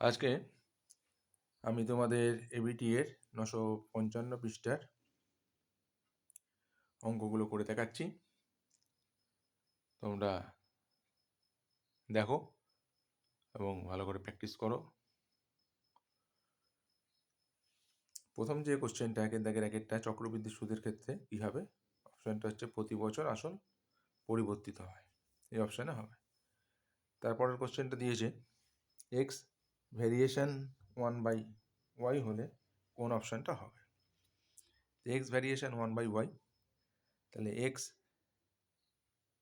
আজকে আমি তোমাদের এবিটি এর 955 পৃষ্ঠার অঙ্কগুলো করে দেখাচ্ছি। তোমরা দেখো এবং ভালো করে প্র্যাকটিস করো। প্রথম যে কোশ্চেনটা একের দাগের একেরটা চক্রবৃদ্ধি সুদের ক্ষেত্রে কী হবে? অপশানটা হচ্ছে প্রতি বছর আসল পরিবর্তিত হয়, এই অপশানে হবে। তারপরের কোশ্চেনটা দিয়েছে এক্স ভ্যারিয়েশন 1/y হলে কোন অপশানটা হবে? এক্স ভ্যারিয়েশন 1/y, তাহলে এক্স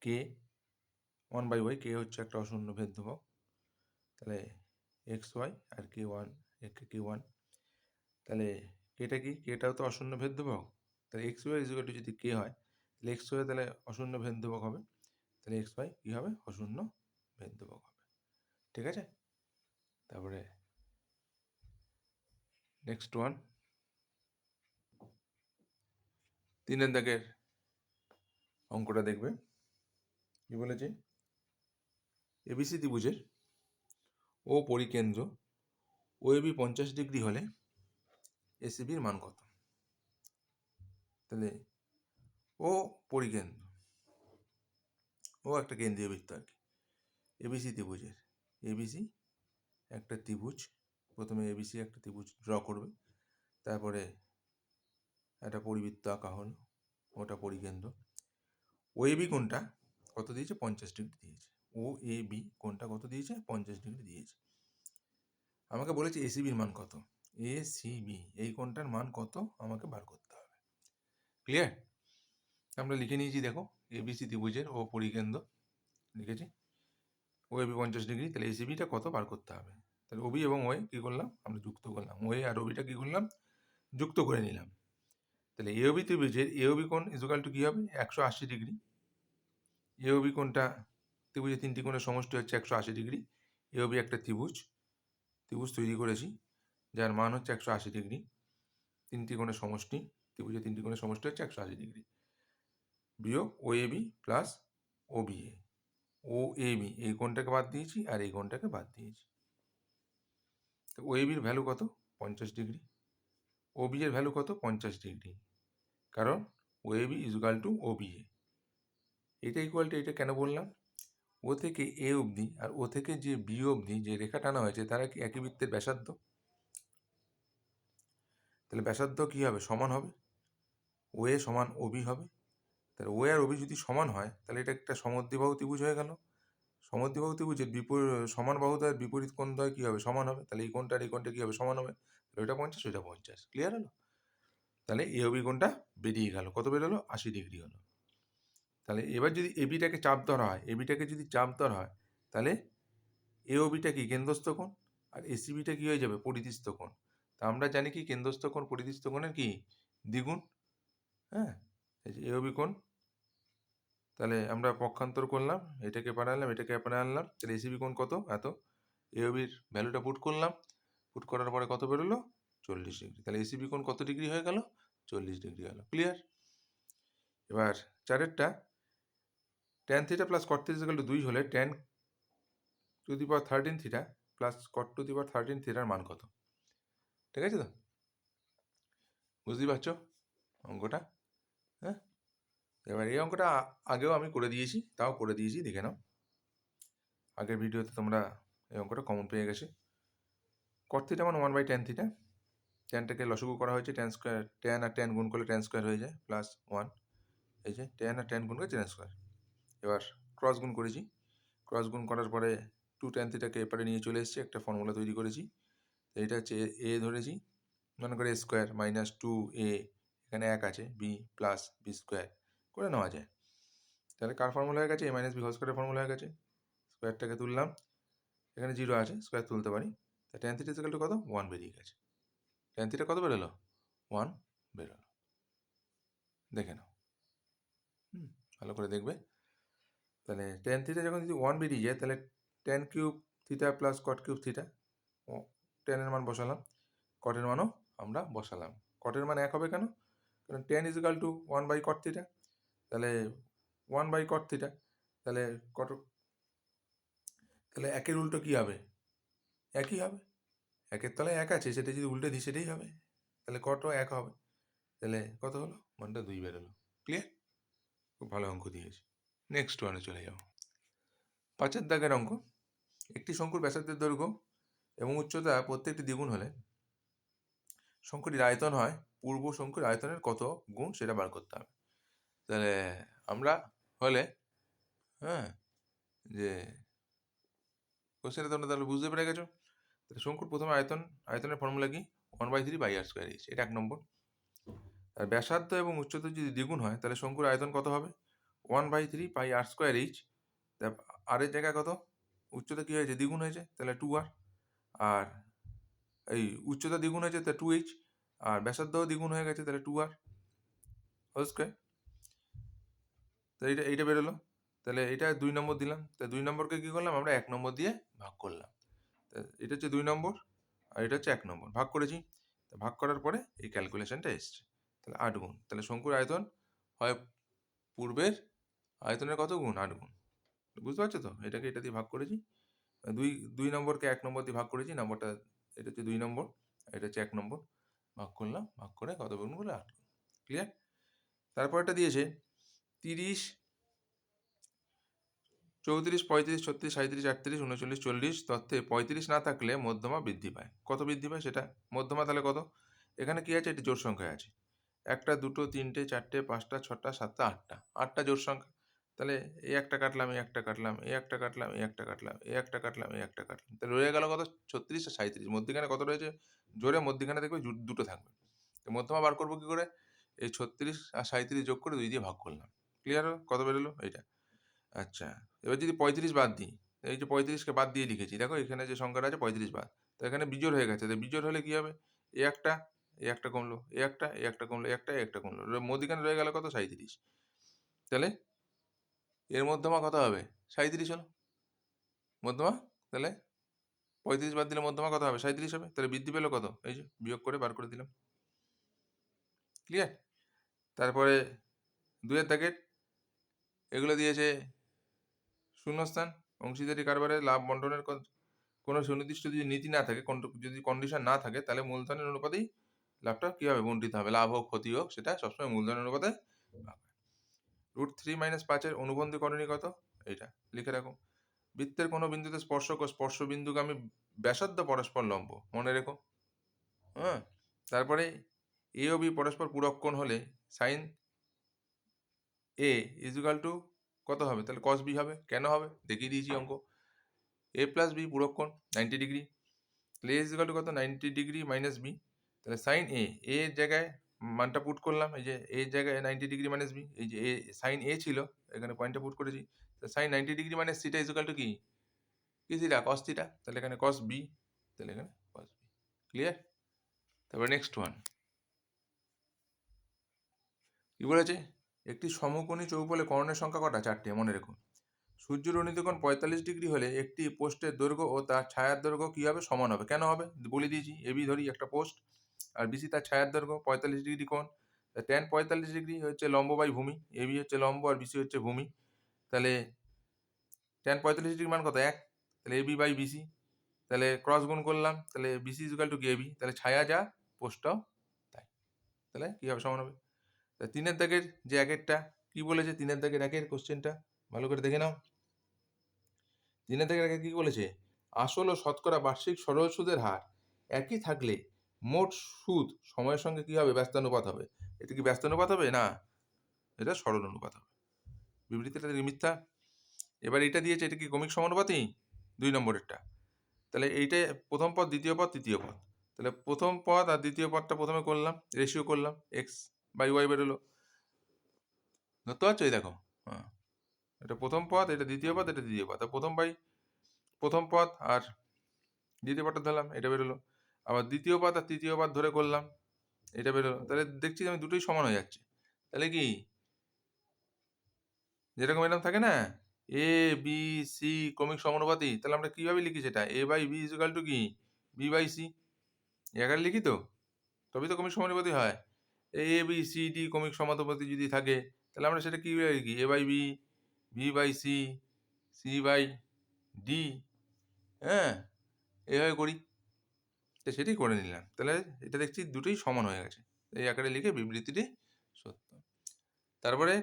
কে 1/y, কে হচ্ছে একটা অশূন্য ভেদ ধ্রুবক, তাহলে এক্স ওয়াই আর কে ওয়ান, কে ওয়ান, তাহলে কেটা কি? কেটাও তো অশূন্য ভেদ ধ্রুবক, তাহলে x y is equal to যদি কে হয় তাহলে এক্স ওয়াই তাহলে অশূন্য ভেদ ধ্রুবক হবে, তাহলে এক্স ওয়াই কী হবে? অশূন্য ভেদ ধ্রুবক হবে। ঠিক আছে, তারপরে নেক্সট ওয়ান, 3 দাগের অঙ্কটা দেখবে। কি বলেছে? এবিসি ত্রিভুজের ও পরিকেন্দ্র ও এবি 50 ডিগ্রি হলে এসিবির মান কত? তাহলে ও পরিকেন্দ্র, ও একটা কেন্দ্রীয় বৃত্ত আর কি, এবিসি ত্রিভুজের, এবিসি একটা ত্রিভুজ, প্রথমে এবিসি একটা ত্রিভুজ ড্র করবে, তারপরে একটা পরিবৃত্ত আঁকা হলো, ওটা পরিকেন্দ্র। ও এবি কোণটা কত দিয়েছে? 50 ডিগ্রি দিয়েছে। ও এবি কোণটা কত দিয়েছে? 50 ডিগ্রি দিয়েছে। আমাকে বলেছে এসিবির মান কত? এসিবি এই কোণটার মান কত আমাকে বার করতে হবে। ক্লিয়ার? আমরা লিখে নিয়েছি, দেখো এবিসি ত্রিভুজের ও পরিকেন্দ্র লিখেছি, ও এবি 50 ডিগ্রি, তাহলে এসিবিটা কত বার করতে হবে? তাহলে ওবি এবং ওয়ে কী করলাম? আমরা যুক্ত করলাম, ওয়ে আর ওবিটা কী করলাম? যুক্ত করে নিলাম। তাহলে এওবি ত্রিভুজের এওবি কোণ ইজুকাল টু কী হবে? 180 ডিগ্রি। এওবি কোণটা ত্রিভুজের 3টি কোণের সমষ্টি হচ্ছে 180 ডিগ্রি। এওবি একটা ত্রিভুজ তৈরি করেছি যার মান হচ্ছে 180 ডিগ্রি। 3টি কোণের সমষ্টি, ত্রিভুজের 3টি কোণের সমষ্টি হচ্ছে 180 ডিগ্রি, বিয়োগ ও এবি প্লাস ওবিএ। ও এবি এই কোণটাকে বাদ দিয়েছি আর এই কোণটাকে বাদ দিয়েছি। তো ও এবির ভ্যালু কত? 50 ডিগ্রি। ওবি এর ভ্যালু কত? 50 ডিগ্রি, কারণ ও এবি ইজুকাল টু ওবিএ। এটা ইকুয়াল টু এটা কেন বললাম? ও থেকে এ অবধি আর ও থেকে যে বি অবধি যে রেখা টানা হয়েছে তারা কি একই বৃত্তের ব্যাসার্ধ? তাহলে ব্যাসার্ধ কী হবে? সমান হবে, ও এ সমান ওবি হবে। তাহলে ও আর ওবি যদি সমান হয় তাহলে এটা একটা সমদ্বিবাহু ত্রিভুজ হয়ে গেল। সমদ্বিবাহু ত্রিভুজের সমান বাহুদ্বয়ের বিপরীত কোণ দ্বয় কী হবে? সমান হবে। তাহলে এই কোণটা আর এই কোণটা কী হবে? সমান হবে। তাহলে ওইটা 50, ওইটা 50। ক্লিয়ার হলো? তাহলে এ ওবি কোণটা বেরিয়ে গেল, কত বেরোলো? 80 ডিগ্রি হলো। তাহলে এবার যদি এবিটাকে চাপ ধরা হয়, এবিটাকে যদি চাপ ধরা হয় তাহলে এ ওবিটা কি? কেন্দ্রস্থ কোণ, আর এসিবিটা কি হয়ে যাবে? পরিধিস্থ কোণ। তা আমরা জানি কি কেন্দ্রস্থ কোণ পরিধিস্থ কোণের কি দ্বিগুণ। হ্যাঁ, এই যে এ ওবি কোণ, তাহলে আমরা পক্ষান্তর করলাম, এটাকে এপারে আনলাম, এটাকে এপারে আনলাম, তাহলে এসিবি কোণ কত? এত। এ ওবির ভ্যালুটা পুট করলাম, পুট করার পরে কত বেরোলো? 40 ডিগ্রি। তাহলে এসিবি কোণ কত ডিগ্রি হয়ে গেল? 40 ডিগ্রি হলো। ক্লিয়ার? এবার চারেরটা, tan theta plus cot theta equal to 2 হলে tan to the power 13 theta plus cot to the power 13 থিটার মান কত? ঠিক আছে তো? বুঝতেই পারছো অঙ্কটা? হ্যাঁ, এবার এই অঙ্কটা আগেও আমি করে দিয়েছি, তাও করে দিয়েছি, দেখে নাও। আগের ভিডিওতে তোমরা এই অঙ্কটা কমন পেয়ে গেছে। কট থিটা মানে 1/tan থিটা, ট্যানটাকে লসগু করা হয়েছে, ট্যান স্কোয়ার, ট্যান আর ট্যান গুণ করলে ট্যান স্কোয়ার হয়ে যায় প্লাস 1, এই যে ট্যান আর ট্যান গুণ করে ট্যান স্কোয়ার। এবার ক্রস গুণ করেছি, ক্রস গুণ করার পরে 2tan থিটাকে এপারে নিয়ে চলে এসেছি, একটা ফর্মুলা তৈরি করেছি। এইটা হচ্ছে এ ধরেছি, মনে করে স্কোয়ার মাইনাস 2a, এখানে 1 আছে, বি প্লাস বি স্কোয়ার করে নেওয়া যায়। তাহলে কার ফর্মুলা হয়ে গেছে? এ মাইনাস বি হোল স্কোয়ারের ফর্মুলা হয়ে গেছে। স্কোয়ারটাকে তুললাম, এখানে 0 আছে, স্কোয়ার তুলতে পারি। তা ট্যান থিটা ইকুয়াল টু কত? 1 বেরিয়ে গেছে। ট্যান থিটা কত বেরোলো? 1 বেরোলো। দেখে নাও, ভালো করে দেখবে। তাহলে ট্যান থিটা যখন যদি 1 বেরিয়ে যায় তাহলে tan cube theta plus cot cube theta, ট্যানের মান বসালাম, কটের মানও আমরা বসালাম। কটের মান 1 হবে কেন? কারণ tan is equal two 1/cot theta, তাহলে 1/cot থিটা, তাহলে 1-এর উল্টো কী হবে? একই হবে। একের তলায় এক আছে, সেটা যদি উল্টে দিই সেটাই হবে, তাহলে কত এক হবে, তাহলে কত হলো, মানটা 2 বেরোলো। ক্লিয়ার? খুব ভালো অঙ্ক দিয়েছি। নেক্সট ওয়ানে চলে যাও। 5 দাগের অঙ্ক। একটি শঙ্কুর ব্যাসার্ধের দৈর্ঘ্য এবং উচ্চতা প্রত্যেকটি দ্বিগুণ হলে শঙ্কুটির আয়তন হয় পূর্ব শঙ্কুর আয়তনের কত গুণ, সেটা বার করতে হবে। তাহলে আমরা হলে যে কোশ্চেনটা তোমরা তাহলে বুঝতে পেরে গেছো। তাহলে শঙ্কুর প্রথমে আয়তনের ফর্মুলা কি, 1/3/r², এটা 1 নম্বর। আর ব্যাসার্ধ এবং উচ্চতা যদি দ্বিগুণ হয় তাহলে শঙ্কুর আয়তন কত হবে, 1/3πr²। আর এর জায়গায় কত, উচ্চতা কি হয়েছে, দ্বিগুণ হয়েছে, তাহলে 2r। আর এই উচ্চতা দ্বিগুণ হয়েছে তাহলে 2h, আর ব্যাসার্ধও দ্বিগুণ হয়ে গেছে তাহলে 2r হোল স্কোয়ার। তাহলে এইটা বেরোলো। তাহলে এটা 2 নম্বর দিলাম, তাহলে 2 নম্বরকে কী করলাম আমরা 1 নম্বর দিয়ে ভাগ করলাম। এটা হচ্ছে 2 নম্বর আর এটা হচ্ছে 1 নম্বর, ভাগ করেছি। ভাগ করার পরে এই ক্যালকুলেশনটা এসছে, তাহলে 8 গুণ। তাহলে শঙ্কুর আয়তন হয় পূর্বের আয়তনের কত গুণ, 8 গুণ। বুঝতে পারছো তো, এটাকে এটা দিয়ে ভাগ করেছি। দুই নম্বরকে 1 নম্বর দিয়ে ভাগ করেছি, নম্বরটা এটা হচ্ছে 2 নম্বর, এটা হচ্ছে 1 নম্বর, ভাগ করলাম, ভাগ করে কত গুণ করলে 8 গুণ। ক্লিয়ার? তারপরটা দিয়েছে 30, 34, 35, 36, 37, 38, 39, 40 তথ্যে 35 না থাকলে মধ্যমা বৃদ্ধি পায়। কত বৃদ্ধি পায় সেটা, মধ্যমা তাহলে কত, এখানে কি আছে, এটি জোড় সংখ্যায় আছে, 1টা 2টো 3টে 4টে 5টা 6টা 7টা 8টা জোড় সংখ্যা। তাহলে এই একটা কাটলাম, এই একটা কাটলাম, এই একটা কাটলাম, এই একটা কাটলাম, এই একটা কাটলাম, এই একটা কাটলাম, তাহলে রয়ে গেল কত, 36 আর 37। মধ্যখানে কত রয়েছে, জোরে মধ্যখানে দেখবে দুটো থাকবে। তো মধ্যমা বার করবো কি করে, এই 36 আর 37 যোগ করে 2 দিয়ে ভাগ করলাম। ক্লিয়ার? কত বেরোলো এইটা। আচ্ছা, এবার যদি 35 বাদ দিই, এই যে 35কে বাদ দিয়ে লিখেছি, দেখো এখানে যে সংখ্যাটা আছে 35 বাদ, তো এখানে বিজোড় হয়ে গেছে। তো বিজোড় হলে কি হবে, এ একটা কমলো, এ একটা কমলো, এ একটা কমলো, মধ্যিখানে রয়ে গেল কত, 37। তাহলে এর মধ্যমা কত হবে, 37 হলো মধ্যমা। তাহলে 35 বাদ দিলে মধ্যমা কত হবে, 37 হবে। তাহলে বৃদ্ধি পেলো কত, এই যে বিয়োগ করে বার করে দিলাম। ক্লিয়ার? তারপরে 2 দাগের এগুলো দিয়েছে শূন্যস্থান, অংশীদারি কারবারে লাভ বন্টনের কোনো সুনির্দিষ্ট যদি নীতি না থাকে, যদি কন্ডিশন না থাকে, তাহলে মূলধনের অনুপাতেই লাভটা কী হবে, বন্টিত হবে। লাভ হোক ক্ষতি হোক, সেটা সবসময় মূলধনের অনুপাতে ভাগ হয়। √3-5 অনুবন্ধী করণী কত, এইটা লিখে রাখো। বৃত্তের কোনো বিন্দুতে স্পর্শক ও স্পর্শ বিন্দুগামী ব্যাসার্ধ পরস্পর লম্ব, মনে রেখো। তারপরে এ ও বি পরস্পর পূরক কোণ হলে সাইন এ ইজুকাল টু কত হবে, তাহলে কস বি হবে। কেন হবে, দেখিয়ে দিয়েছি অঙ্ক। এ প্লাস বি পূরক কোণ 90 ডিগ্রি, তাহলে এ ইজুকাল টু কত, 90 ডিগ্রি মাইনাস বি। তাহলে সাইন এর জায়গায় মানটা পুট করলাম, এই যে এর জায়গায় 90 ডিগ্রি মাইনাস বি, এই যে এ সাইন এ ছিল, এখানে পয়েন্টটা পুট করেছি। Sin 90 degree minus theta equal to কি থিটা, কস থিটা, তাহলে এখানে কস বি, তাহলে এখানে কস বি। ক্লিয়ার? তারপরে নেক্সট ওয়ান কি বলেছে, একটি সমকোণী চৌবলে কর্ণের সংখ্যা কটা, 4টে, মনে রেখো। সূর্যের অনুদিগণ 45 ডিগ্রি হলে একটি পোস্টের দৈর্ঘ্য ও তার ছায়ার দৈর্ঘ্য কী হবে, সমান হবে। কেন হবে বলে দিয়েছি, এবি ধরি একটা পোস্ট, আর বিসি তার ছায়ার দৈর্ঘ্য, 45 ডিগ্রি কোণ, tan 45 ডিগ্রি হচ্ছে লম্ব বাই ভূমি, এবি হচ্ছে লম্ব আর বিসি হচ্ছে ভূমি। তাহলে tan 45 ডিগ্রি মান কত, 1, তাহলে এবি বাই বিসি, তাহলে ক্রস গুণ করলাম, তাহলে বিসি ইজুকাল টু এবি, তাহলে ছায়া যা পোস্টটাও তাই, তাহলে কী হবে, সমান হবে। তা 3 দাগের যে একেরটা কী বলেছে, 3 দাগের একের কোশ্চেনটা ভালো করে দেখে নাও। 3 দাগের একে কী বলেছে, আসল ও শতকরা বার্ষিক সরল সুদের হার একই থাকলে মোট সুদ সময়ের সঙ্গে কী হবে, ব্যস্তানুপাত হবে। এটা কি ব্যস্তানুপাত হবে, না, এটা সরল অনুপাত হবে। বিবৃতিটা মিথ্যা। এবার এটা দিয়েছে, এটা কি ক্রমিক সমানুপাতই, 2 নম্বরেরটা। তাহলে এইটা প্রথম পদ, দ্বিতীয় পদ, তৃতীয় পদ। তাহলে প্রথম পদ আর দ্বিতীয় পদটা প্রথমে করলাম, রেশিও করলাম, এক্স বাই ওয়াই বেরোলো। ধরতে পারছো, এই দেখো, এটা প্রথম পদ, এটা দ্বিতীয় পদ, এটা তৃতীয় পদ। প্রথম পদ আর দ্বিতীয় পদটা ধরলাম, এটা বেরোলো। আবার দ্বিতীয় পদ আর তৃতীয় পদ ধরে করলাম, এটা বেরোলো। তাহলে দেখছি আমি দুটোই সমান হয়ে যাচ্ছে। তাহলে কি যেরকম এরকম থাকে না, এ বি সি ক্রমিক সমানুপাতি, তাহলে আমরা কীভাবে লিখি সেটা, এ বাই বি ইজুকাল টু কি বি বাই সি, একার লিখি তো, তবেই তো ক্রমিক সমানুপাতি হয়। এ বি সি ডি ক্রমিক সমানুপাতি যদি থাকে, তাহলে আমরা সেটা কীভাবে লিখি, A by B, B by C, C by D, এভাবে করি। তো সেটি করে নিলাম। তাহলে এটা দেখছি দুটোই সমান হয়ে গেছে। এই আকারে লিখে বিবৃতিটি সত্য। তারপরে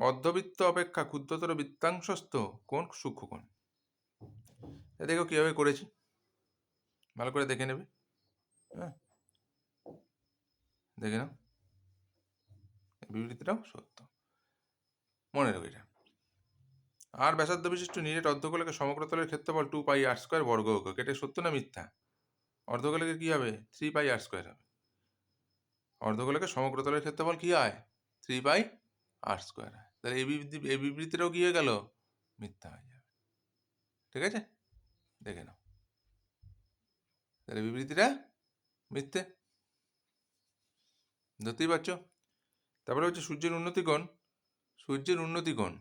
অর্ধবৃত্ত অপেক্ষা ক্ষুদ্রতর বৃত্তাংশস্থ কোণ সূক্ষ্মকোণ। দেখো কীভাবে করেছি, ভালো করে দেখে নেবে। হ্যাঁ, দেখে নাও, বিবৃতিটাও সত্য, মনে রাখো এটা। আর ব্যাসার্ধ বিশিষ্ট নিরেট অর্ধগোলকের সমগ্রতলের ক্ষেত্রফল 2πr² বর্গ একক। এটা সত্য না মিথ্যা? অর্ধগোলকের কী হবে? 3πr² হবে। অর্ধগোলকের সমগ্রতলের ক্ষেত্রফল কী হয়? 3πr² হয়। তাহলে এই বিবৃতিটাও কী হয়ে গেল? মিথ্যা হয়ে যাবে। ঠিক আছে, দেখে নাও। তাহলে বিবৃতিটা মিথ্যে, ধরতেই পারছ। তারপরে হচ্ছে সূর্যের উন্নতিকোণ।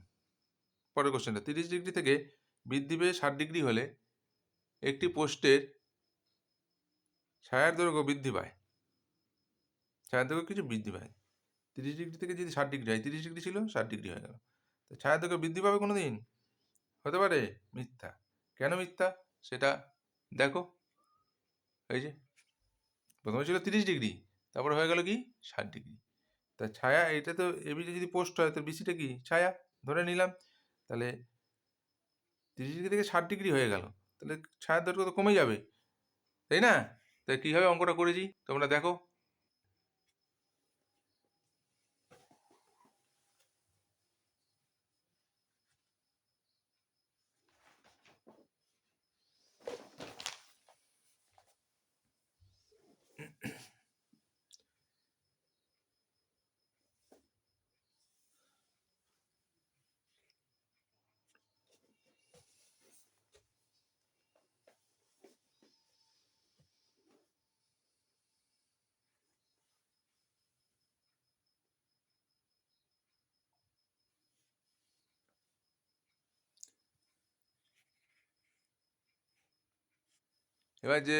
পরের কোশ্চেনটা, 30 ডিগ্রি থেকে বৃদ্ধি পেয়ে 60 ডিগ্রি হলে একটি পোস্টের ছায়ার দৈর্ঘ্য বৃদ্ধি পায়। ছায়ার দৈর্ঘ্য কিছু বৃদ্ধি পায়। 30 ডিগ্রি থেকে যদি 60 ডিগ্রি হয়, 30 ডিগ্রি ছিল 60 ডিগ্রি হয়ে গেল, তো ছায়ার দৈর্ঘ্য বৃদ্ধি পাবে কোনো দিন? হতে পারে? মিথ্যা। কেন মিথ্যা সেটা দেখো। এই যে প্রথমে ছিল 30 ডিগ্রি, তারপরে হয়ে গেল কি 60 ডিগ্রি। তা ছায়া, এটা তো এবিটা যদি পোস্ট হয় তো বিসিটা কি ছায়া ধরে নিলাম। তাহলে 30 ডিগ্রি থেকে 60 ডিগ্রি হয়ে গেল, তাহলে ছায়ার দৈর্ঘ্য তো কমে যাবে, তাই না? তাই কীভাবে অঙ্কটা করেছি তোমরা দেখো। এবার যে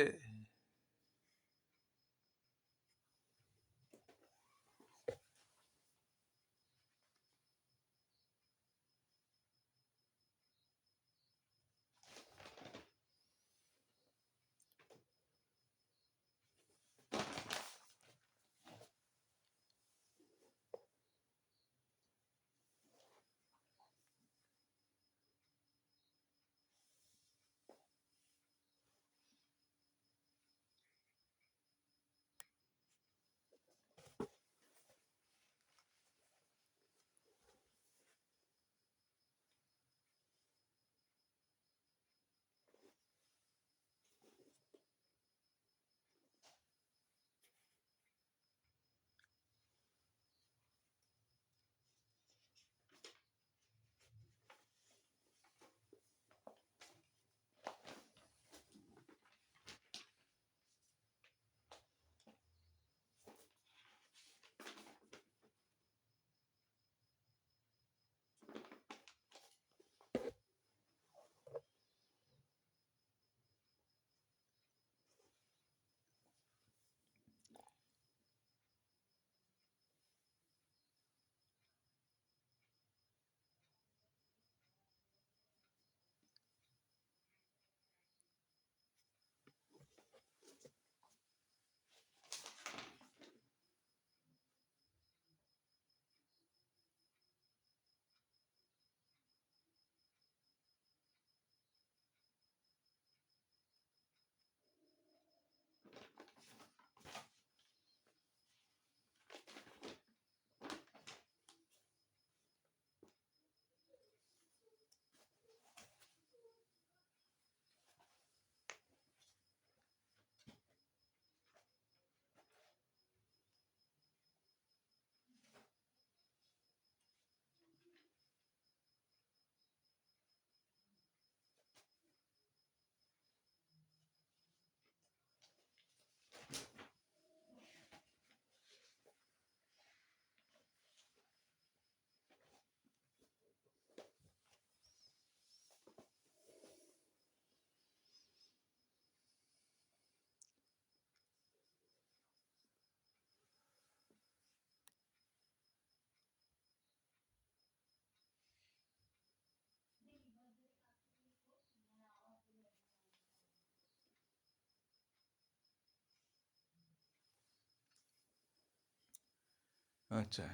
আচ্ছা,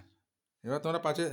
এবার তোমরা পাঁচে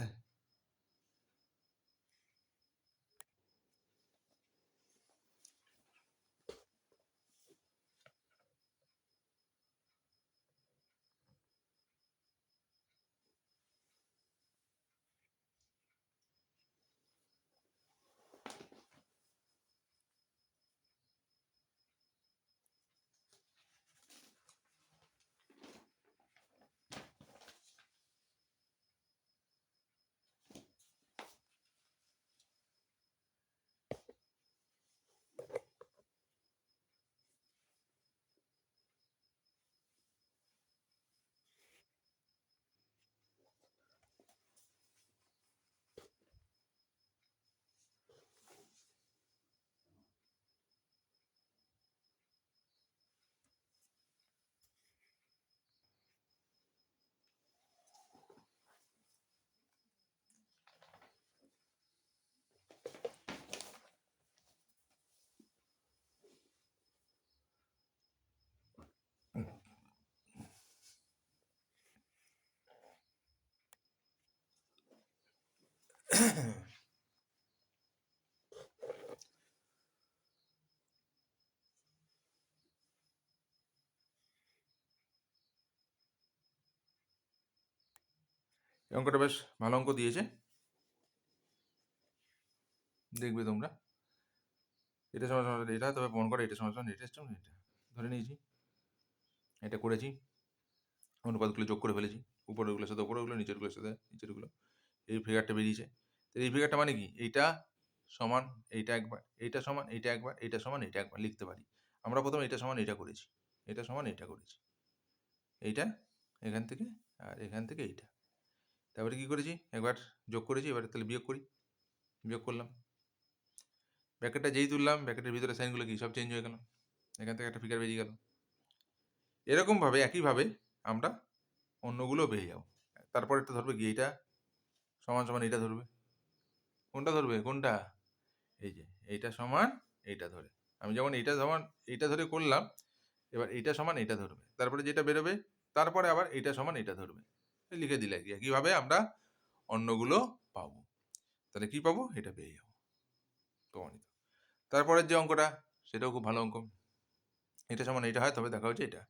এই অঙ্কটা বেশ ভালো অঙ্ক দিয়েছে, দেখবে তোমরা। এটা সমান সমান এটা, তবে প্রমাণ করে এটা সমান সমান এটা, এটা ধরে নিয়েছি, এটা করেছি, অনুপাতগুলো যোগ করে ফেলেছি, উপরেরগুলোর সাথে উপরেরগুলো, নিচেরগুলোর সাথে নিচেরগুলো, এই ফিগারটা বেরিয়েছে। তো এই ফিগারটা মানে কি, এইটা সমান এইটা একবার, এইটা সমান এইটা একবার, এইটা সমান এইটা একবার লিখতে পারি। আমরা প্রথমে এটা সমান এইটা করেছি, এটা সমান এইটা করেছি, এইটা এখান থেকে আর এখান থেকে এইটা। তারপরে কি করেছি, একবার যোগ করেছি, এবার তাহলে বিয়োগ করি, বিয়োগ করলাম, ব্র্যাকেটটা যেই তুললাম ব্র্যাকেটের ভিতরে সাইনগুলো কি সব চেঞ্জ হয়ে গেল, এখান থেকে একটা ফিগার বেরিয়ে গেল। এরকমভাবে একইভাবে আমরা অন্যগুলো পেয়ে যাবো। তারপরে একটা ধরবে কি, এইটা সমান সমান এইটা ধরবে, কোনটা ধরবে, কোনটা, এই যে এইটা সমান এইটা ধরে, আমি যেমন এইটা সমান এইটা ধরে করলাম, এবার এইটা সমান এইটা ধরবে, তারপরে যেটা বেরোবে তারপরে আবার এইটা সমান এইটা ধরবে, লিখে দিলে কি একইভাবে আমরা অন্যগুলো পাবো। তাহলে কি পাবো, এটা পেয়ে যাবো, প্রমাণিত। তারপরের যে অঙ্কটা, সেটাও খুব ভালো অঙ্ক, এটা সমান এইটা হয়, তবে দেখা হচ্ছে এটা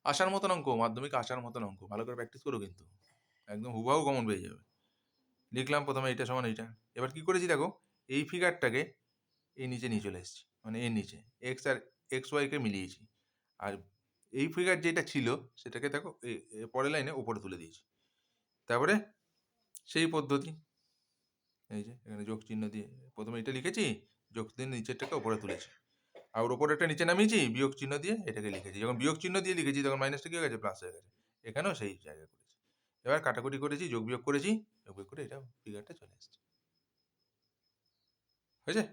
আসার মতন অঙ্ক, মাধ্যমিক আসার মতন অঙ্ক, ভালো করে প্র্যাকটিস করো কিন্তু, একদম হুবহু কমন পেয়ে যাবে। লিখলাম প্রথমে এইটা সমান এইটা, এবার কি করেছি দেখো, এই ফিগারটাকে এই নিচে নিয়ে চলে এসেছি, মানে এর নিচে এক্স আর এক্স ওয়াইকে মিলিয়েছি, আর এই ফিগার যেটা ছিল সেটাকে দেখো পরের লাইনে ওপরে তুলে দিয়েছি। তারপরে সেই পদ্ধতি, এই যে এখানে যোগ চিহ্ন দিয়ে প্রথমে এটা লিখেছি, যোগ দিয়ে নিচেরটাকে ওপরে তুলেছি, আর ওপরেরটা নিচে নামিয়েছি, বিয়োগ চিহ্ন দিয়ে এটাকে লিখেছি, যখন বিয়োগ চিহ্ন দিয়ে লিখেছি তখন মাইনাসটা কি হয়ে গেছে, প্লাস হয়ে গেছে, এখানেও সেই জায়গা করেছি, এবার কাটাকুটি করেছি, যোগ বিয়োগ করেছি, যোগ বিয়োগ করে এটা ফিগারটা চলে এসেছে, হয়েছে,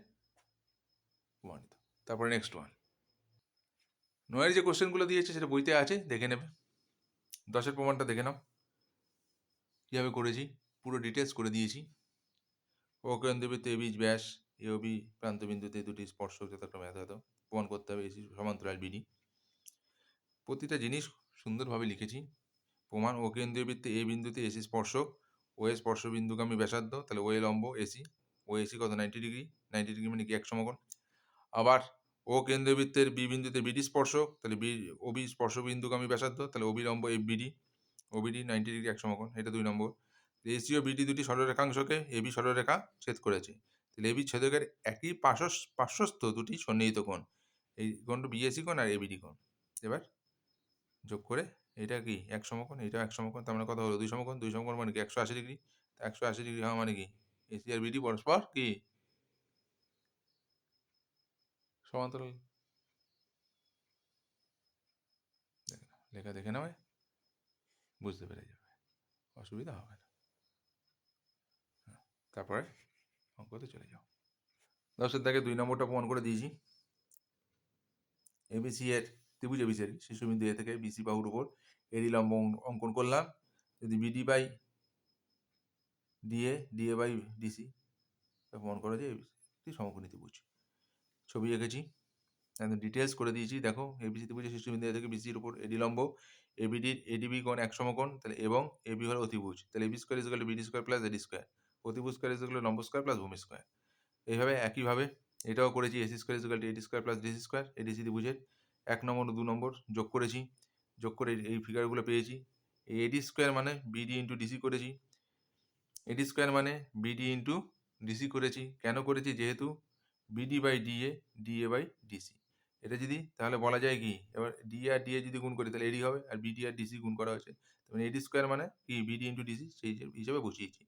প্রমাণিত। তারপরে নেক্সট ওয়ান, নয়ের যে কোশ্চেনগুলো দিয়েছে সেটা বইতে আছে, দেখে নেবে। 10-এর প্রমাণটা দেখে নাও, কীভাবে করেছি, পুরো ডিটেলস করে দিয়েছি। ও কেন্দ্রবৃত্তে বীজ ব্যাস এ ও বি প্রান্তবিন্দুতে দুটি স্পর্শক যথাক্রমে এত প্রমাণ করতে হবে, এসি সমান্তরাল বিডি, প্রতিটা জিনিস সুন্দরভাবে লিখেছি। প্রমাণ, ও কেন্দ্রীয় বৃত্তে এ বিন্দুতে এসি স্পর্শক, ও এ স্পর্শবিন্দুগামী ব্যাসার্ধ, তাহলে ও এ লম্ব এসি, ও এসি কত 90 ডিগ্রি, 90 ডিগ্রি মানে কি এক সমকোণ। আবার ও কেন্দ্রীয় বৃত্তের বি বিন্দুতে বিডি স্পর্শক, তাহলে বি ও বি স্পর্শবিন্দুগামী ব্যাসার্ধ, তাহলে ও বি লম্ব এফ বিডি, ও বিডি 90 ডিগ্রি এক সমকোণ, এটা 2 নম্বর। এসি ও বিডি দুটি সরলরেখাংশকে এ বি সরলরেখা ছেদ করেছে, তাহলে এ বি ছেদকের একই পার্শ্বস্থ দুটি সন্নিহিত কোণ, এই কোণটা বিএসি কোণ আর এবিডি কোণ। এবার যোগ করে এটা কি এক সমকোণ, এটাও এক সমকোণ, তার মানে কত হলো 2 সমকোণ, 2 সমকোণ মানে কি 180 ডিগ্রি, 180 ডিগ্রি হওয়া মানে কি এসি আর বিডি পরস্পর কি সমান্তরাল। লেখা দেখে নেবে, বুঝতে পেরে যাবে, অসুবিধা হবে না। তারপরে অঙ্কতে চলে যাও। 10-এর দাগে 2 নম্বরটা প্রমাণ করে দিয়েছি। এবিসি এর ত্রিভুজ এবিসি এর শীর্ষবিন্দু এ থেকে বিসি বাহুর উপর এরই লম্ব অঙ্কন করলাম, যদি BD by DA DA by DC প্রমাণ করা যায় একটি সমকোণী ত্রিভুজ। ছবি এঁকেছি, একদম ডিটেলস করে দিয়েছি। দেখো এবিসি ত্রিভুজের শীর্ষবিন্দু A থেকে বিসির উপর এডি লম্ব, এবিডির এডিবি কোণ এক সমকোণ, তাহলে এবং এবি হলো অতিভুজ, তাহলে AB square is equal to BD square plus AD square, অতিভুজ স্কোয়ার ইজ ইকুয়াল টু লম্ব স্কোয়ার প্লাস ভূমি স্কোয়ার। এইভাবে একইভাবে এটাও করেছি, AC square is equal to AD square plus DC square, ADC ত্রিভুজের 1 নম্বর ও 2 নম্বর যোগ করেছি, যোগ করে এই ফিগারগুলো পেয়েছি। এই এডি স্কোয়ার মানে বিডি ইন্টু ডিসি করেছি, এডি স্কোয়ার মানে বিডি ইন্টু ডিসি করেছি। কেন করেছি? যেহেতু BD by DA, DA by DC, এটা যদি তাহলে বলা যায় কি, এবার ডি আর ডিএ যদি গুণ করি তাহলে এডি হবে, আর বিডি আর ডিসি গুণ করা হয়েছে, তাহলে এডি স্কোয়ার মানে কি বিডি ইন্টু ডিসি, সেই হিসেবে বসিয়েছি।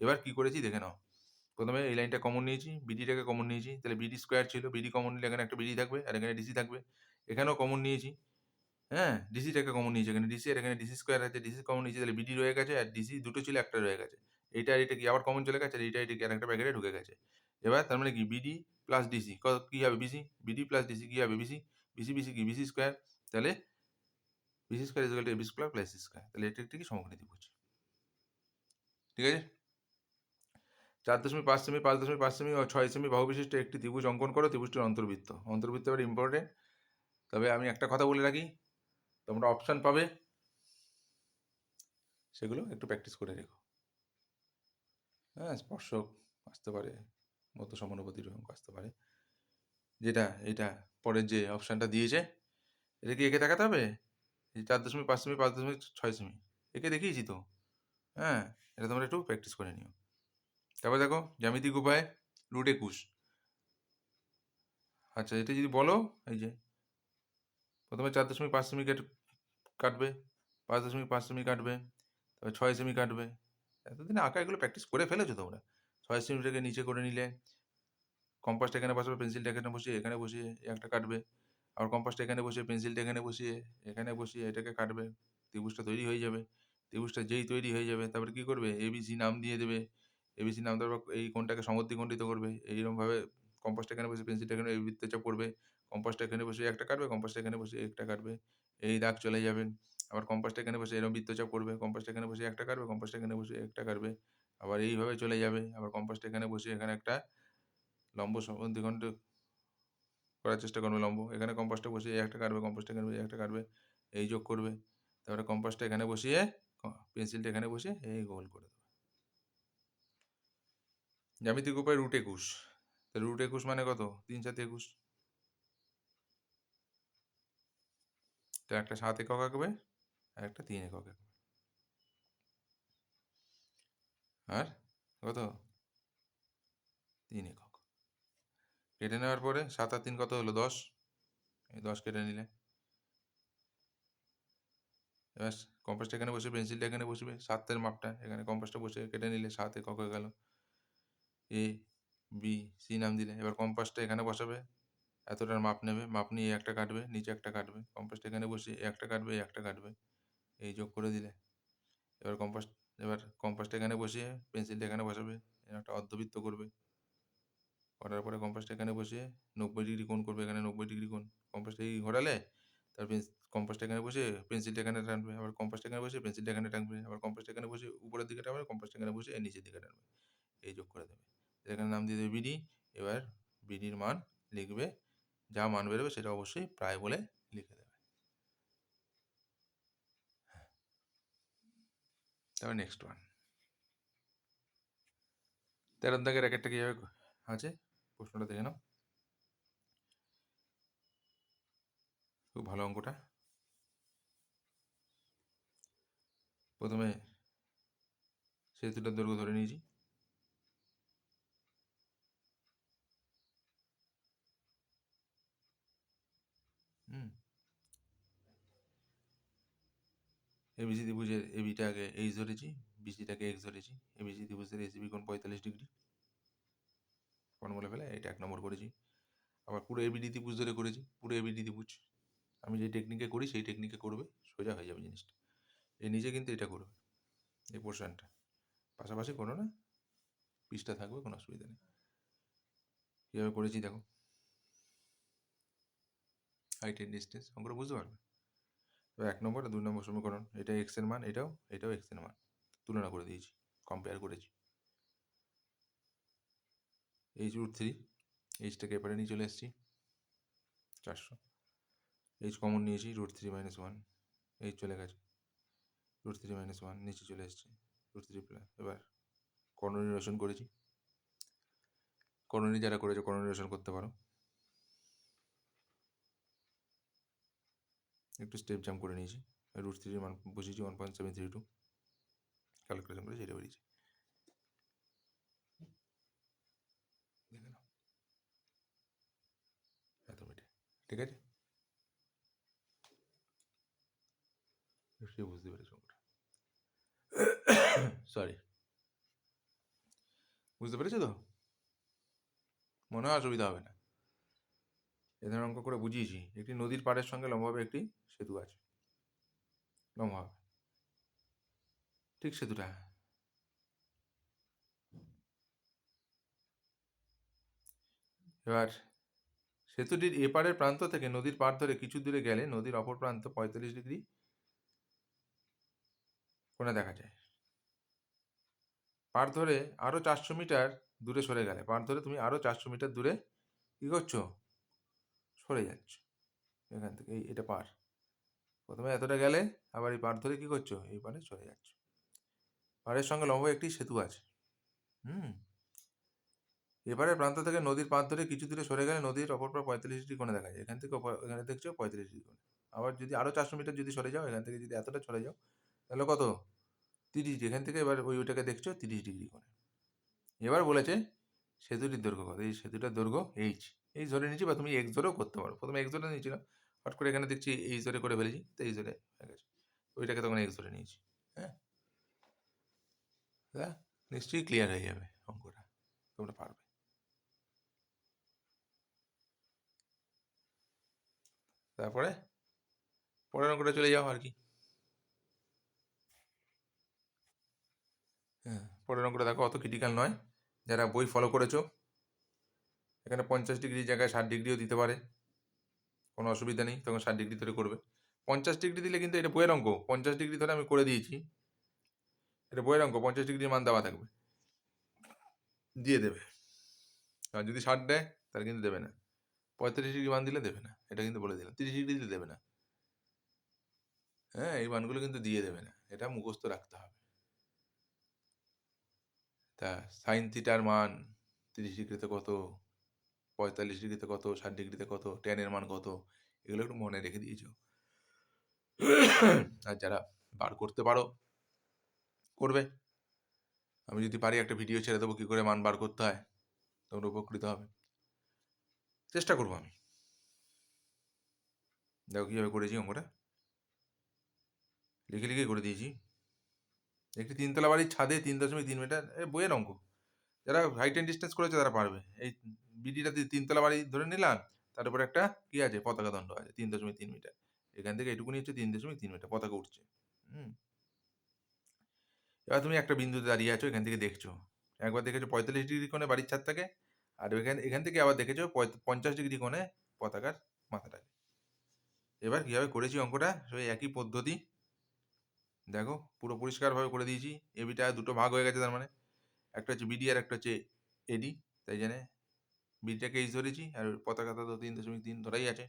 এবার কি করেছি দেখে নাও, প্রথমে এই লাইনটা কমন নিয়েছি, বিডিটাকে কমন নিয়েছি, তাহলে বিডি স্কোয়ার ছিল, বিডি কমন নিলে এখানে একটা বিডি থাকবে আর এখানে ডিসি থাকবে, এখানেও কমন নিয়েছি, হ্যাঁ ডিসিটাকে কমন নিয়েছি, এখানে ডিসি আর এখানে ডিসি স্কোয়ার আছে, ডিসি কমন নিয়েছি, তাহলে বিডি রয়ে গেছে আর ডিসি দুটো ছিল একটা রয়ে গেছে, এইটা আর এটা কি আবার কমন চলে গেছে, আর এইটা এটা কি আর একটা প্যাকেটে ঢুকে গেছে। এবার তার মানে কি বিডি প্লাস ডিসি কি হবে বিসি, বিডি প্লাস ডিসি কি হবে বিসি, বিসি বিসি কি বিসি স্কোয়ার, তাহলে BC square is equal to AB square plus C square, তাহলে এটা একটি কি সমকোণী ত্রিভুজ। ঠিক আছে, 4.5 সেমি, 5.5 সেমি ও 6 সেমি বাহু বিশিষ্ট একটি ত্রিভুজ অঙ্কন করো, ত্রিভুজটির অন্তর্বৃত্ত। অন্তর্বৃত্ত এবার ইম্পর্টেন্ট, তবে আমি একটা কথা বলে রাখি, তোমরা অপশান পাবে, সেগুলো একটু প্র্যাকটিস করে রেখো। হ্যাঁ, স্পর্শক আসতে পারে, মধ্য সমানুপাতিক অঙ্ক আসতে পারে, যেটা এটা পরের যে অপশানটা দিয়েছে, এটা কি একে দেখাতে হবে, এই 4.5 সেমি, 5.6 সেমি, একে দেখিয়েছি তো, হ্যাঁ এটা তোমরা একটু প্র্যাকটিস করে নিও। তারপর দেখো জ্যামিতিক উপায় √21। আচ্ছা এটা যদি বলো, এই যে প্রথমে 4.5 সেমি কাটবে, 5.5 সেমি কাটবে, তারপর 6 সেমি কাটবে, এতদিন আঁকা এগুলো প্র্যাকটিস করে ফেলেছো তোমরা। 6 সেমিটাকে নিচে করে নিলে, কম্পাসটা এখানে বসাবে, পেন্সিলটা এখানে বসিয়ে এখানে বসিয়ে একটা কাটবে, আবার কম্পাসটা এখানে বসিয়ে পেন্সিলটা এখানে বসিয়ে এখানে বসিয়ে এটাকে কাটবে, ত্রিভুজটা তৈরি হয়ে যাবে। ত্রিভুজটা যেই তৈরি হয়ে যাবে তারপরে কী করবে, এবিসি নাম দিয়ে দেবে, এবিসি নাম দেওয়ার পর এই কোণটাকে সমদ্বিখণ্ডিত করবে, এইরকমভাবে কম্পাসটা এখানে বসে পেন্সিলটা এখানে এই বৃত্তচাপ করবে, কম্পাসটা এখানে বসে একটা কাটবে, কম্পাসটা এখানে বসে একটা কাটবে, এই দাগ চলে যাবেন। আবার কম্পাসটা এখানে বসে এরকম বৃত্তচাপ করবে, কম্পাসটা এখানে বসে একটা কাটবে, কম্পাসটা এখানে বসে একটা কাটবে, আবার এইভাবে চলে যাবে, আবার কম্পাসটা এখানে বসে এখানে একটা লম্ব দ্বিখণ্ড করার চেষ্টা করবে, লম্ব এখানে কম্পাসটা বসিয়ে একটা কাটবে, কম্পাসটা এখানে একটা কাটবে, এই যোগ করবে, তারপরে কম্পাসটা এখানে বসিয়ে পেন্সিলটা এখানে বসিয়ে এই গোল করে দেবে। জ্যামিতিক উপায় √21, তাহলে √21 মানে কত, 3×7=21, তো একটা 7 একক আঁকবে আর একটা 3 একক আঁকবে, আর কত 3 একক কেটে নেওয়ার পরে 7 আর 3 কত হলো 10, এই 10 কেটে নিলে, এবার কম্পাসটা এখানে বসে পেন্সিলটা এখানে বসবে, 7-এর মাপটা এখানে কম্পাসটা বসে কেটে নিলে 7 একক হয়ে গেল, এ বি সি নাম দিলে, এবার কম্পাসটা এখানে বসাবে, এতটার মাপ নেবে, মাপ নিয়ে একটা কাটবে, নিচে একটা কাটবে, কম্পাসটা এখানে বসিয়ে একটা কাটবে, একটা কাটবে, এই যোগ করে দিলে, এবার কম্পাসটা এখানে বসিয়ে পেন্সিলটা এখানে বসাবে, একটা অর্ধবৃত্ত করবে, করার পরে কম্পাসটা এখানে বসিয়ে 90 ডিগ্রি কোণ করবে, এখানে 90 ডিগ্রি কোণ, কম্পাসটা এই ঘোরালে, তারপর কম্পাসটা এখানে বসে পেন্সিলটা এখানে টানবে, আবার কম্পাসটা এখানে বসে পেন্সিলটা এখানে টানবে, আবার কম্পাসটা এখানে বসে উপরের দিকে টানবে, কম্পাসটা এখানে বসে নিচের দিকে টানবে, এই যোগ করে দেবে, এখানে নাম দিয়ে দেবে বিডি। এবার বিডির মান লিখবে, যা মান বেরোবে সেটা অবশ্যই প্রায় বলে লিখে দেবে। তারপর নেক্সট ওয়ান, 13 দাগের একটা কীভাবে আছে প্রশ্নটা দেখে নাও, খুব ভালো অঙ্কটা। প্রথমে সেতুটার দৈর্ঘ্য ধরে নিয়েছি, এবিসি ত্রিভুজের এবিটা আগে এইচ ধরেছি, বিসিটাকে এক্স ধরেছি, এবিসি ত্রিভুজের এসিবি কোণ 45 ডিগ্রি, ফর্মুলা ফেলে এটা 1 নম্বর করেছি। আবার পুরো এবিডি ত্রিভুজ ধরে করেছি, পুরো এবিডি ত্রিভুজ আমি যে টেকনিকে করি সেই টেকনিকে করবে, সোজা হয়ে যাবে জিনিসটা। এই নিজে কিন্তু এটা করবে, এই পোর্শনটা পাশাপাশি করো না, পিসটা থাকবে, কোনো অসুবিধা নেই। কীভাবে করেছি দেখো, হাইট এন্ড ডিস্টেন্স অঙ্কটা বুঝতে পারবে। এবার 1 নম্বর আর 2 নম্বর সমীকরণ, এটা এক্সের মান, এটাও এক্সের মান, তুলনা করে দিয়েছি, কম্পেয়ার করেছি। H√3, এইচটাকে এপারে নিয়ে চলে এসেছি, 400। এইচ কমন নিয়েছি, √3 - 1, এইচ চলে গেছে, √3 - 1 নিচে চলে এসছে, √3 প্লাস। এবার কর্ণনিরসন করেছি, কর্ণনী যারা করেছে কর্ণনিরসন করতে পারো। একটু স্টেপ জাম্প করে নিয়েছি, √3 মান বসিয়েছি 1.732, ক্যালকুলেশন করে সেটা বেরিয়েছে, দেখে নাও এত মিটার। ঠিক আছে, নিশ্চয়ই বুঝতে পেরেছো ওটা। সরি, বুঝতে পেরেছো তো? মনে হয় অসুবিধা হবে না। এ ধরনের অঙ্ক করে বুঝিয়েছি। একটি নদীর পাড়ের সঙ্গে লম্বভাবে একটি সেতু আছে, লম্বভাবে ঠিক সেতুটা। এবার সেতুটির এপারের প্রান্ত থেকে নদীর পাড় ধরে কিছু দূরে গেলে নদীর অপর প্রান্ত 45 ডিগ্রি কোণে দেখা যায়। পাড় ধরে আরও 400 মিটার দূরে সরে গেলে, পাড় ধরে তুমি আরও 400 মিটার দূরে কী করছো, সরে যাচ্ছ এখান থেকে। এটা পাড়, প্রথমে এতটা গেলে আবার এই পাড় ধরে কী করছো, এই পাড়ে সরে যাচ্ছ। পাড়ের সঙ্গে লম্ব একটি সেতু আছে। এবারে প্রান্ত থেকে নদীর পাড় ধরে কিছু দূরে সরে গেলে নদীর অপর পাড় 45 ডিগ্রি কোণে দেখা যায়। এখান থেকে এখানে দেখছো 35 ডিগ্রি কোণে। আবার যদি আরও 400 মিটার যদি সরে যাও, এখান থেকে যদি এতটা চলে যাও, তাহলে কত, 30 ডিগ্রি। এখান থেকে এবার ওইটাকে দেখছো 30 ডিগ্রি কোণে। এবার বলেছে সেতুটির দৈর্ঘ্য কত। এই সেতুটার দৈর্ঘ্য এইচ, এইচ ধরে নিচ্ছি, বা তুমি এক্স ধরেও করতে পারো। প্রথমে এক্স ধরে নিয়েছিলাম, হট করে এখানে দেখছি এইচ ধরে করে ফেলেছি, তো এইচ ধরে হয়ে গেছে, ওইটাকে তখন এক্স ধরে নিয়েছি। হ্যাঁ, নিশ্চয়ই ক্লিয়ার হয়ে যাবে অঙ্কটা, তোমরা পারবে। তারপরে পরের অঙ্কটা চলে যাও আর কি। হ্যাঁ, পরের অঙ্কটা দেখো, অত ক্রিটিক্যাল নয়। যারা বই ফলো করেছো, এখানে 50 ডিগ্রির জায়গায় 60 ডিগ্রিও দিতে পারে, কোনো অসুবিধা নেই, তখন 60 ডিগ্রি ধরে করবে। 50 ডিগ্রি দিলে কিন্তু এটা বইয়ের অঙ্ক, 50 ডিগ্রি ধরে আমি করে দিয়েছি, এটা বইয়ের অঙ্ক, 50 ডিগ্রির মান দেওয়া থাকবে, দিয়ে দেবে। আর যদি 60 দেয় তাহলে কিন্তু দেবে না, 35 ডিগ্রি মান দিলে দেবে না, এটা কিন্তু বলে দিলাম। 30 ডিগ্রি দিলে দেবে না, হ্যাঁ, এই মানগুলো কিন্তু দিয়ে দেবে না, এটা মুখস্থ রাখতে হবে। তা সাইন থিটার মান 30 ডিগ্রিতে কত, 45 ডিগ্রিতে কত, 60 ডিগ্রিতে কত, ট্যানের মান কত, এগুলো একটু মনে রেখে দিয়েছো। আর যারা বার করতে পারো করবে, আমি যদি পারি একটা ভিডিও ছেড়ে দেবো কী করে মান বার করতে হয়, তোমরা উপকৃত হবে। চেষ্টা করবো আমি। দেখো কীভাবে করেছি অঙ্কটা, লিখে লিখে করে দিয়েছি। একটি 3তলা বাড়ির ছাদে 3.3 মিটার, বইয়ের অঙ্ক, যারা হাইট অ্যান্ড ডিস্টেন্স করেছে তারা পারবে। এই বিডিটা 3তলা বাড়ি ধরে নিলাম, তার উপরে একটা কি আছে, পতাকা দণ্ড আছে 3.3 মিটার, এখান থেকে এটুকুনি হচ্ছে 3.3 মিটার, পতাকা উঠছে। এবার তুমি একটা বিন্দুতে দাঁড়িয়ে আছো, এখান থেকে দেখছো, একবার দেখেছো 45 ডিগ্রি কোণে বাড়ির ছাদ থাকে, আর এখান থেকে আবার দেখেছো 50 ডিগ্রি কোণে পতাকার মাথাটাকে। এবার কীভাবে করেছি অঙ্কটা, সেই একই পদ্ধতি, দেখো পুরো পরিষ্কারভাবে করে দিয়েছি। এবিটা দুটো ভাগ হয়ে গেছে, তার মানে একটা হচ্ছে বিডি আর একটা হচ্ছে এডি, তাই জানে বিডিটাকে এইচ ধরেছি, আর পতাকাটা তো 3.3 ধরাই আছে।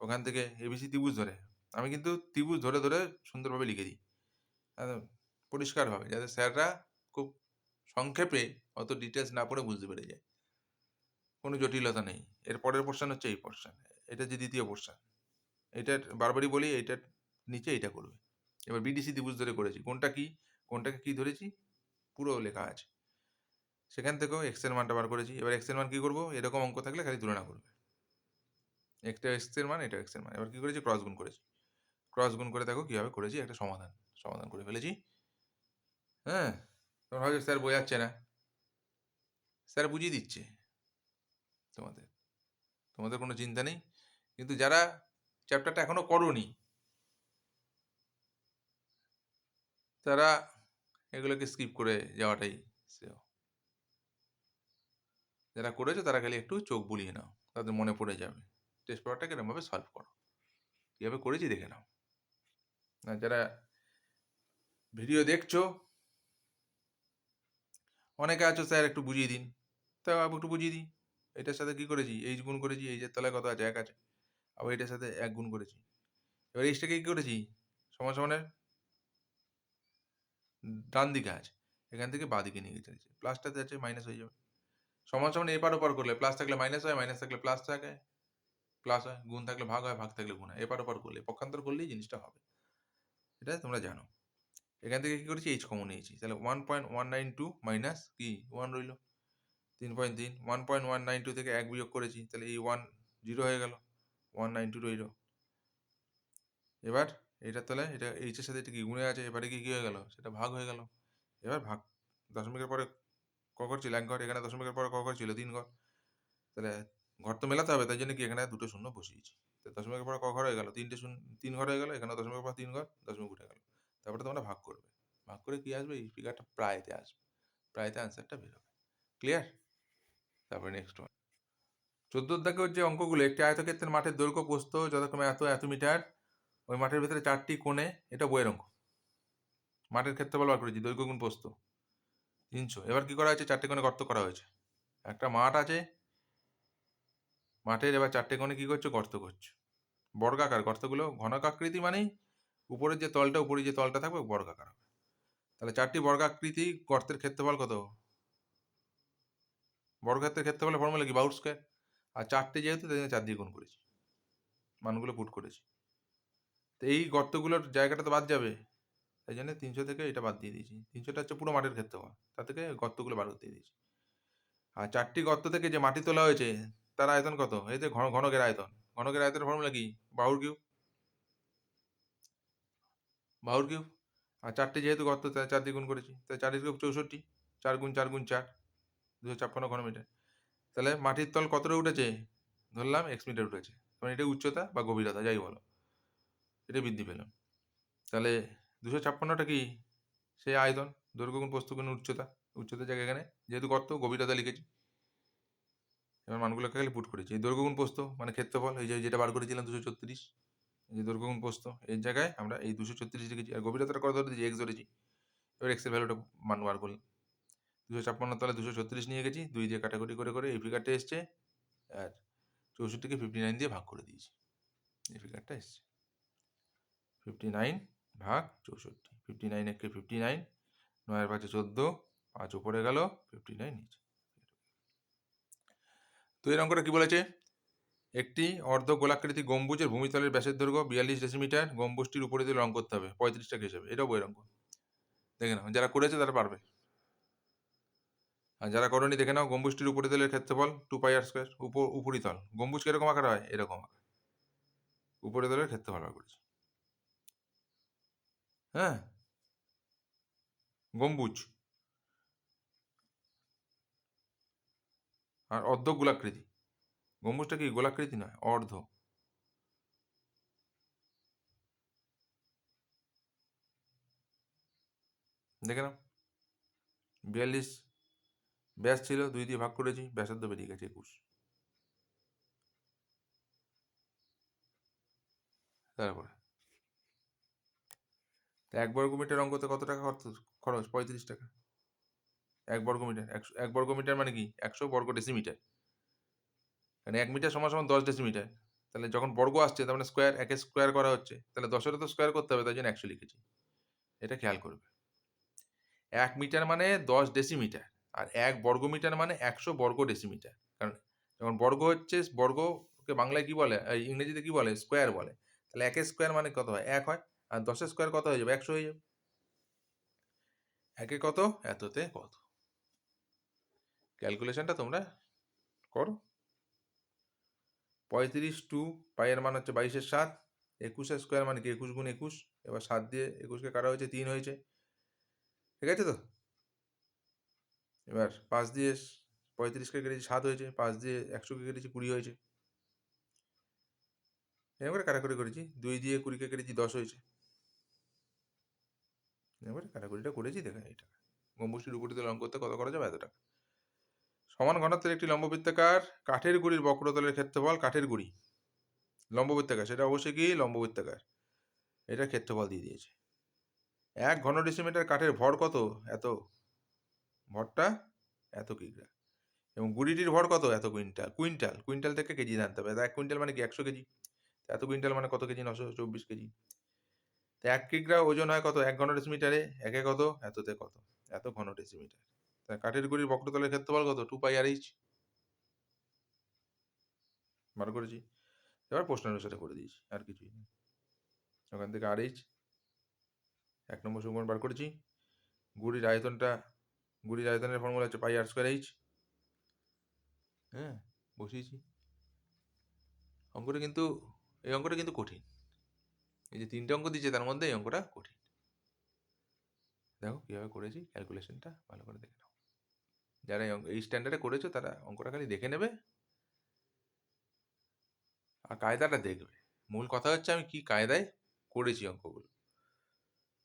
ওখান থেকে এবিসি ত্রিভুজ ধরে, আমি কিন্তু ত্রিভুজ ধরে ধরে সুন্দরভাবে লিখে দিই, পরিষ্কারভাবে, যাতে স্যাররা খুব সংক্ষেপে অত ডিটেলস না পড়ে বুঝতে পেরে যায়, কোনো জটিলতা নেই। এর পরের পোর্শন হচ্ছে এই পোর্শন, এটা যে দ্বিতীয় পোর্শন, এটার বারবারই বলি এইটার নিচে এটা করবে। এবার বিডিসি ত্রিভুজ ধরে করেছি, কোনটাকে কি ধরেছি পুরো লেখা আছে, সেখান থেকেও এক্সের মানটা বার করেছি। এবার এক্সের মান কী করবো, এরকম অঙ্ক থাকলে খালি তুলনা করবে, একটা এক্সের মান, এটা এক্সের মান। এবার কী করেছি, ক্রস গুণ করেছি, ক্রস গুণ করে দেখো কীভাবে করেছি, একটা সমাধান করে ফেলেছি। হ্যাঁ, তোমার হয়তো স্যার বোঝাচ্ছে না, স্যার বুঝিয়ে দিচ্ছে তোমাদের কোনো চিন্তা নেই। কিন্তু যারা চ্যাপ্টারটা এখনো করোনি, তারা এগুলোকে স্কিপ করে যাওয়াটাই শ্রেয়। যারা করেছো তারা খালি একটু চোখ বুলিয়ে নাও, তাদের মনে পড়ে যাবে। টেস্ট পেপারটাকে এরকমভাবে সলভ করো, কীভাবে করেছি দেখে নাও। আর যারা ভিডিও দেখছো, অনেকে আছো স্যার একটু বুঝিয়ে দিন, তাও একটু বুঝিয়ে দিই, এটার সাথে কী করেছি, এইচ গুণ করেছি, এইচের তলায় কত আছে, 1 আছে, আবার এটার সাথে 1 গুণ করেছি। এবার এইটাকে কি করেছি, সমান সমানের ডান দিকে আছে, এখান থেকে বাঁ দিকে নিয়ে গেছি, প্লাসটাতে আছে মাইনাস হয়ে যাবে। সমান সমান এপার ওপার করলে প্লাস থাকলে মাইনাস হয়, মাইনাস থাকলে প্লাস থাকে, প্লাস হয়, গুণ থাকলে ভাগ হয়, ভাগ থাকলে গুণ হয়, এপার ওপার করলে পক্ষান্তর করলেই জিনিসটা হবে, এটা তোমরা জানো। এখান থেকে কি করেছি, এইচ কমন নিয়েছি, তাহলে 1.192 মাইনাস কি 1 রইল 3.3, 1.192 থেকে 1 বিয়োগ করেছি, তাহলে এই 1 0 হয়ে গেল, 192 রইল। এবার এটা তাহলে এটা এইচের সাথে এটা কি গুণে আছে, এবারে কি হয়ে গেল, সেটা ভাগ হয়ে গেল। এবার ভাগ, দশমিকের পরে ক ঘর ছিল, 1 ঘর, এখানে দশমিকের পরে ক ঘর ছিল, 3 ঘর, তাহলে ঘর তো মেলাতে হবে, তাই জন্য কি এখানে দুটো শূন্য বসিয়েছি। দশমিকের পরে ক ঘর হয়ে গেল, 3টে শূন্য, 3 ঘর হয়ে গেল, এখানে দশমিকের পর 3 ঘর, দশমিক উঠে গেল। তারপরে তোমরা ভাগ করবে, ভাগ করে কি আসবে, এই ফিগারটা প্রায়তে আসবে, প্রায়তে আনসারটা বেরোবে। ক্লিয়ার? তারপরে নেক্সট ওয়ান, 14 দাগে যে অঙ্কগুলো, একটি আয়তক্ষেত্রের মাঠের দৈর্ঘ্য প্রস্থ যথাক্রমে এত মিটার, ওই মাঠের ভিতরে 4টি কোণে, এটা বইয়ের অঙ্ক। মাঠের ক্ষেত্রফল বার করেছি, দৈর্ঘ্য গুণ প্রস্থ 300। এবার কি করা হয়েছে, 4টে কোণে গর্ত করা হয়েছে, একটা মাঠ আছে, মাঠের এবার 4টে কোণে কি করছে, গর্ত করছে, বর্গাকার গর্তগুলো, ঘনকাকৃতি মানেই উপরের যে তলটা, উপরে যে তলটা থাকবে বর্গাকার হবে। তাহলে 4টি বর্গাকৃতি গর্তের ক্ষেত্রফল কত, বর্গক্ষেত্রের ক্ষেত্রফলের ফর্মুলা কি, বাউট স্কয়ার, আর 4টে যেহেতু তাই জন্য 4 দিয়ে গুণ করেছি, মানগুলো পুট করেছি। তো এই গর্তগুলোর জায়গাটা তো বাদ যাবে, তাই জন্য 300 থেকে এটা বাদ দিয়ে দিয়েছি, 300টা হচ্ছে পুরো মাঠের ক্ষেত্রফল, তার থেকে গর্তগুলো বার করতে দিয়েছি। আর 4টি গর্ত থেকে যে মাটি তোলা হয়েছে তার আয়তন কত, এই যে ঘনকের আয়তন, ঘনকের আয়তনের ফর্মুলা কি, বাহুর কিউব, বাহুর কিউব। আর 4টে যেহেতু গর্ত, তাই 4 দিয়ে গুণ করেছি, তাই 4 কিউব 64, 4 গুণ 4 গুণ 4, 256 ঘনমিটার। তাহলে মাটির তল কতটা উঠেছে, ধরলাম x মিটার উঠেছে, মানে এটা উচ্চতা বা গভীরতা যাই বলো, এটা বৃদ্ধি পেলাম। তাহলে 256টা কি, সেই আয়তন, দৈর্ঘ্য গুণ প্রস্থ গুণ উচ্চতা, উচ্চতার জায়গায় এখানে যেহেতু গর্ত গভীরতা লিখেছি, এবার মানগুলোকে খালি পুট করেছি। এই দৈর্ঘ্য গুণ প্রস্থ মানে ক্ষেত্রফল, এই যে যেটা বার করেছিলাম 236, এই যে দৈর্ঘ্য গুণ প্রস্থ, এর জায়গায় আমরা এই 236 লিখেছি, আর গভীরতাটা কত ধরেছি, x ধরেছি। এবার x এর ভ্যালুটা মান বার করলাম, 256 তলে 236 নিয়ে গেছি, 2 দিয়ে কাটাকুটি করে করে এই ফিগারটা এসছে, আর 64কে 59 দিয়ে ভাগ করে দিয়েছি, এই ফিগারটা এসছে 59 ভাগ 64, 59 একে 59, 9 5 14, 5 উপরে গেল, 59 নিচে। তো এর অঙ্কটা কি বলেছে, একটি অর্ধ গোলাকৃতি গম্বুজের ভূমিতলের ব্যাসের দৈর্ঘ্য 42 ডেসিমিটার, গম্বুজটির উপরে দিয়ে রং করতে হবে 35 টাকা হিসাবে, এটাও বইয়ের অঙ্ক। দেখে নাও, যারা করেছে তারা পারবে, আর যারা করনি দেখে নাও। গম্বুজটির উপরে তলের ক্ষেত্রফল 2πr², উপরিতল গম্বুজ কিরকম আকার হয়, এরকম আকার, উপরে তলের ক্ষেত্রফল বার করেছি। হ্যাঁ, গম্বুজ আর অর্ধ গোলাকৃতি, গম্বুজটা কি গোলাকৃতি নয়, অর্ধ। দেখে নাও, 42 ব্যাস ছিল, 2 দিয়ে ভাগ করেছি, ব্যাসার্ধ বেরিয়ে গেছে 21। তারপরে 1 বর্গমিটার অঙ্কতে কত টাকা খরচ, 35 টাকা। 1 বর্গমিটার, 1 বর্গমিটার মানে কি 100 বর্গ ডেসিমিটার, মানে 1 মিটার সমান সমান 10 ডেসিমিটার। তাহলে যখন বর্গ আসছে তার মানে স্কোয়ার, একে স্কোয়ার করা হচ্ছে, তাহলে 10-এরও তো স্কোয়ার করতে হবে, তাই জন্য 100 লিখেছি। এটা খেয়াল করবে, 1 মিটার মানে 10 ডেসিমিটার, আর 1 বর্গমিটার মানে 100 বর্গ ডেসিমিটার। কারণ যখন বর্গ হচ্ছে, বর্গকে বাংলায় কি বলে, ইংরেজিতে কি বলে, স্কোয়ার বলে। তাহলে 1 স্কোয়ার মানে কত হয়, 1 হয়, আর 10 স্কোয়ার কত হয়ে যাবে, 100 হয়ে যাবে। 1 কত, এততে কত, ক্যালকুলেশনটা তোমরা করো। 35 টু পাইয়ের মান হচ্ছে 22/7, 21 স্কোয়ার মানে কি 21 গুণ 21, এবার 7 দিয়ে 21কে কাটা হয়েছে, 3 হয়েছে, ঠিক আছে তো। এবার 5 দিয়ে 35কে কেটেছি, 7 হয়েছে, 5 দিয়ে 100কে কেটেছি, 20 হয়েছে, এরকম করে কাটাকুটি করেছি, 2 দিয়ে 20কে কেটেছি, 10 হয়েছে, এবারে কাটাকুটিটা করেছি, দেখেন এই টাকা। গম্বুজটির উপরিতে লম্ব করতে কত করা যাবে, এত টাকা। সমান ঘনত্বের একটি লম্ববৃত্তাকার কাঠের গুড়ির বক্রতলের ক্ষেত্রফল, কাঠের গুড়ি লম্ববৃত্তাকার, সেটা অবশ্যই কি লম্ববৃত্তাকার, এটা ক্ষেত্রফল দিয়ে দিয়েছে। 1 ঘন ডেসিমিটার কাঠের ভর কত, এত, ভরটা এত কিগ্রা, এবং গুড়িটির ভর কত, এত কুইন্টাল, কুইন্টাল থেকে কেজি জানতে হবে, 1 কুইন্টাল মানে কি 100 কেজি, এত কুইন্টাল মানে কত কেজি? 924 কেজি। তো 1 কিগ্রা ওজন হয় কত? 1 ঘনডেসিমিটারে। একে কত? এততে কত? এত ঘনডেসিমিটার। তা কাঠের গুঁড়ির বক্রতলের ক্ষেত্রফল কত? 2 পাই আর এইচ। বার করেছি। এবার প্রশ্ন অনুসারে করে দিয়েছি, আর কিছুই না। ওখান থেকে আর এইচ 1 নম্বর সমীকরণ বার করেছি। গুঁড়ির আয়তনের ফর্মুলা হচ্ছে পাই আর স্কোয়ার এইচ। হ্যাঁ, বসিয়েছি। এই অঙ্কটা কিন্তু কঠিন। এই যে 3টে অঙ্ক দিয়েছে তার মধ্যে এই অঙ্কটা কঠিন। দেখো কীভাবে করেছি, ক্যালকুলেশনটা ভালো করে দেখে নাও। যারা এই স্ট্যান্ডার্ডে করেছো তারা অঙ্কটা খালি দেখে নেবে আর কায়দাটা দেখবে। মূল কথা হচ্ছে আমি কি কায়দায় করেছি অঙ্কগুলো।